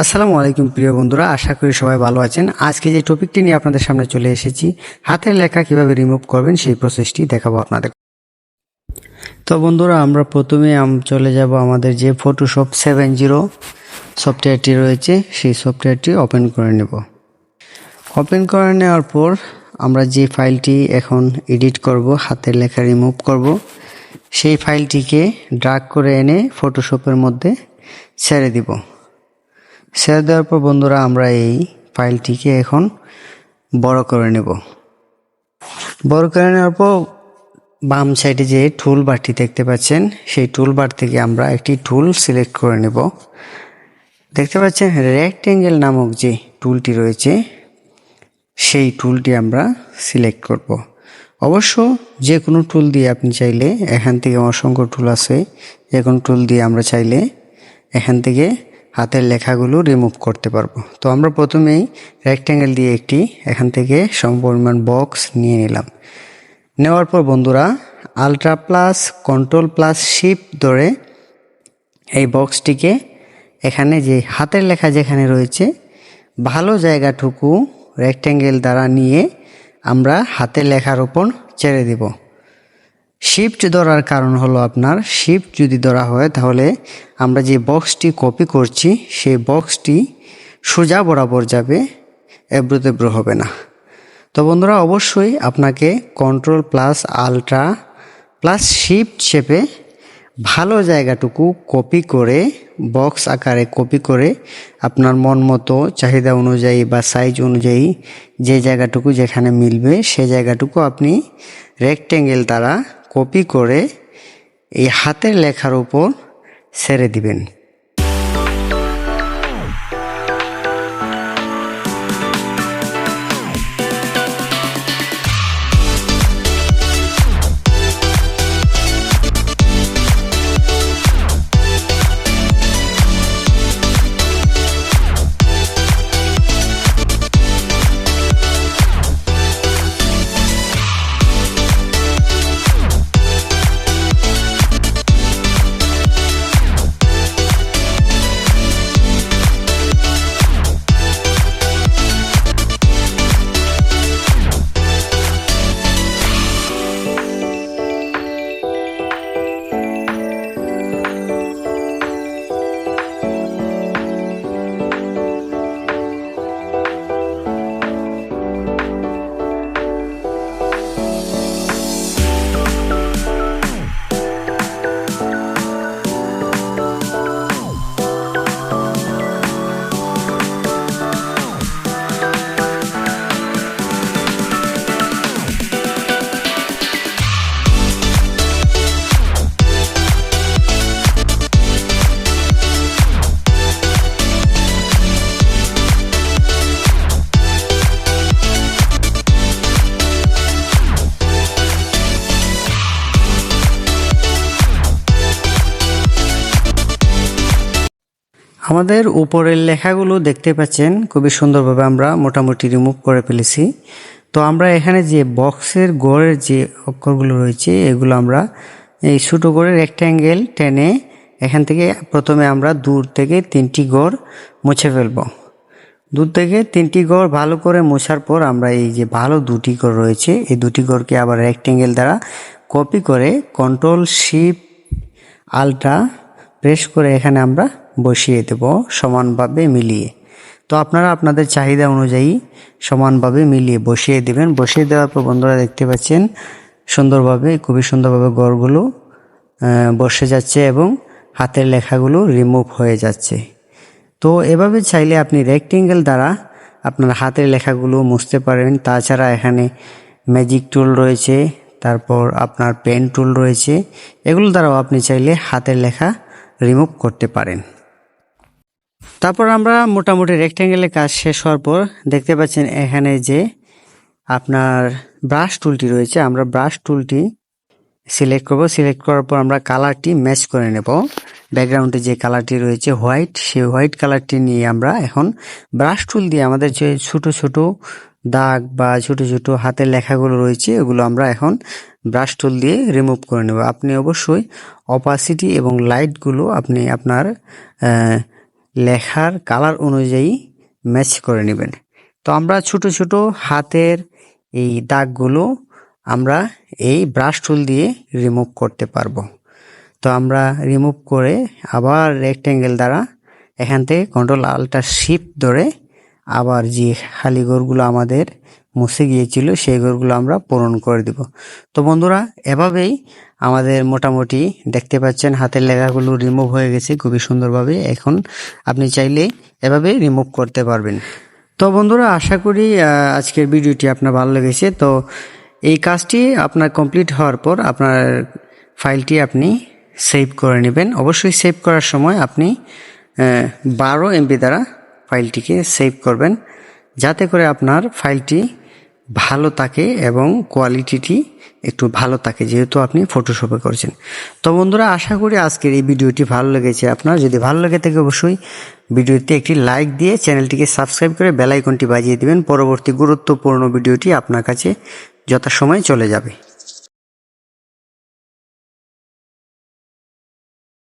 আসসালামু আলাইকুম প্রিয় বন্ধুরা, আশা করি সবাই ভালো আছেন। আজকে যে টপিকটি নিয়ে আপনাদের সামনে চলে এসেছি, হাতের লেখা কিভাবে রিমুভ করবেন সেই প্রসেসটি দেখাবো আপনাদের। তো বন্ধুরা, আমরা প্রথমে চলে যাব আমাদের যে ফটোশপ 70 সফটওয়্যারটি রয়েছে, সেই সফটওয়্যারটি ওপেন করে নেব। ওপেন করে নেওয়ার পর আমরা যে ফাইলটি এখন এডিট করব, হাতের লেখা রিমুভ করব, সেই ফাইলটিকে ড্র্যাগ করে এনে ফটোশপের মধ্যে ছেড়ে দিব। ছেড়ে দেওয়ার পর বন্ধুরা, আমরা এই ফাইলটিকে এখন বড় করে নেব। বড় করে নেওয়ার পর বাম সাইডে যে টুল বারটি দেখতে পাচ্ছেন, সেই টুল বার থেকে আমরা একটি টুল সিলেক্ট করে নেব। দেখতে পাচ্ছেন রেক্টেঙ্গেল নামক যে টুলটি রয়েছে, সেই টুলটি আমরা সিলেক্ট করব। অবশ্য যে কোনো টুল দিয়ে আপনি চাইলে, এখান থেকে অসংখ্য টুল আছে, যে কোনো টুল দিয়ে আমরা চাইলে এখান থেকে হাতের লেখাগুলো রিমুভ করতে পারবো। তো আমরা প্রথমেই রেক্ট্যাঙ্গেল দিয়ে একটি এখান থেকে সমপরিমাণ বক্স নিয়ে নিলাম। নেওয়ার পর বন্ধুরা, ultra plus control plus shift ধরে এই বক্সটিকে এখানে যে হাতের লেখা যেখানে রয়েছে, ভালো জায়গাটুকু রেক্ট্যাঙ্গেল দ্বারা নিয়ে আমরা হাতের লেখার উপর ছেড়ে দিব। শিফট ধরার কারণ হলো, আপনার শিফট যদি ধরা হয় তাহলে আমরা যে বক্সটি কপি করছি সেই বক্সটি সোজা বরাবর যাবে, এবড়ো তেবড়ো হবে না। তো বন্ধুরা, অবশ্যই আপনাকে control plus ultra plus shift চেপে ভালো জায়গাটুকু কপি করে, বক্স আকারে কপি করে, আপনার মন মতো চাহিদা অনুযায়ী বা সাইজ অনুযায়ী যে জায়গাটুকু যেখানে মিলবে সে জায়গাটুকু আপনি রেক্ট্যাঙ্গেল দ্বারা কপি করে এই হাতের লেখার উপর ছেড়ে দিবেন। আমাদের উপরের লেখাগুলো দেখতে পাচ্ছেন, খুবই সুন্দরভাবে আমরা মোটামুটি রিমুভ করে ফেলেছি। তো আমরা এখানে যে বক্সের গোড়ের যে অক্ষরগুলো রয়েছে, এগুলো আমরা এই ছোটো করে রেক্ট্যাঙ্গেল টেনে এখান থেকে প্রথমে আমরা দূর থেকে 3টি ঘর মুছে ফেলব। দূর থেকে 3টি ঘর ভালো করে মোছার পর আমরা এই যে ভালো 2টি ঘর রয়েছে, এই 2টি ঘরকে আবার রেক্ট্যাঙ্গেল দ্বারা কপি করে কন্ট্রোল শিফট আল্ট্রা প্রেস করে এখানে আমরা বসিয়ে দেব সমানভাবে মিলিয়ে। তো আপনারা আপনাদের চাহিদা অনুযায়ী সমানভাবে মিলিয়ে বসিয়ে দেবেন। বসিয়ে দেওয়ার পর বন্ধুরা দেখতে পাচ্ছেন সুন্দরভাবে, খুবই সুন্দরভাবে ঘরগুলো বসে যাচ্ছে এবং হাতের লেখাগুলো রিমুভ হয়ে যাচ্ছে। তো এভাবে চাইলে আপনি রেক্ট্যাঙ্গেল দ্বারা আপনার হাতের লেখাগুলো মুছতে পারেন। তাছাড়া এখানে ম্যাজিক টুল রয়েছে, তারপর আপনার পেন টুল রয়েছে, এগুলো দ্বারাও আপনি চাইলে হাতের লেখা রিমুভ করতে পারেন। তারপর আমরা মোটামুটি রেক্ট্যাঙ্গেলের কাজ শেষ হওয়ার পর দেখতে পাচ্ছেন এখানে যে আপনার ব্রাশ টুলটি রয়েছে, আমরা ব্রাশ টুলটি সিলেক্ট করব। সিলেক্ট করার পর আমরা কালারটি ম্যাচ করে নেব। ব্যাকগ্রাউন্ডে যে কালারটি রয়েছে হোয়াইট, সেই হোয়াইট কালারটি নিয়ে আমরা এখন ব্রাশ টুল দিয়ে আমাদের যে ছোট ছোট দাগ বা ছোট ছোট হাতের লেখাগুলো রয়েছে, এগুলো আমরা এখন ব্রাশ টুল দিয়ে রিমুভ করে নেব। আপনি অবশ্যই অপাসিটি এবং লাইটগুলো আপনি আপনার লেখার কালার অনুযায়ী ম্যাচ করে নেবেন। তো আমরা ছোট ছোট হাতের এই দাগগুলো আমরা এই ব্রাশ টুল দিয়ে রিমুভ করতে পারবো। তো আমরা রিমুভ করে আবার রেক্ট্যাঙ্গেল দ্বারা এখান থেকে কন্ট্রোল আল্টার শিফট ধরে আবার যে খালি ঘরগুলো আমাদের মুছে গিয়েছিল সেই ঘরগুলো আমরা পূরণ করে দিব। তো বন্ধুরা, এভাবেই আমাদের মোটামুটি দেখতে পাচ্ছেন হাতের লেখাগুলো রিমুভ হয়ে গেছে খুবই সুন্দরভাবে। এখন আপনি চাইলে এভাবে রিমুভ করতে পারবেন। তো বন্ধুরা, আশা করি আজকের ভিডিওটি আপনার ভালো লেগেছে। তো এই কাজটি আপনার কমপ্লিট হওয়ার পর আপনার ফাইলটি আপনি সেভ করে নেবেন। অবশ্যই সেভ করার সময় আপনি 12 MB দ্বারা ফাইলটিকে সেভ করবেন, যাতে করে আপনার ফাইলটি ভালো থাকে এবং কোয়ালিটিটি একটু ভালো থাকে, যেহেতু আপনি ফটোশপে করছেন। তো বন্ধুরা, আশা করি আজকের এই ভিডিওটি ভালো লেগেছে আপনার। যদি ভালো লেগে থাকে অবশ্যই ভিডিওতে একটি লাইক দিয়ে চ্যানেলটিকে সাবস্ক্রাইব করে বেল আইকনটি বাজিয়ে দিবেন। পরবর্তী গুরুত্বপূর্ণ ভিডিওটি আপনার কাছে যথাসময়ে চলে যাবে।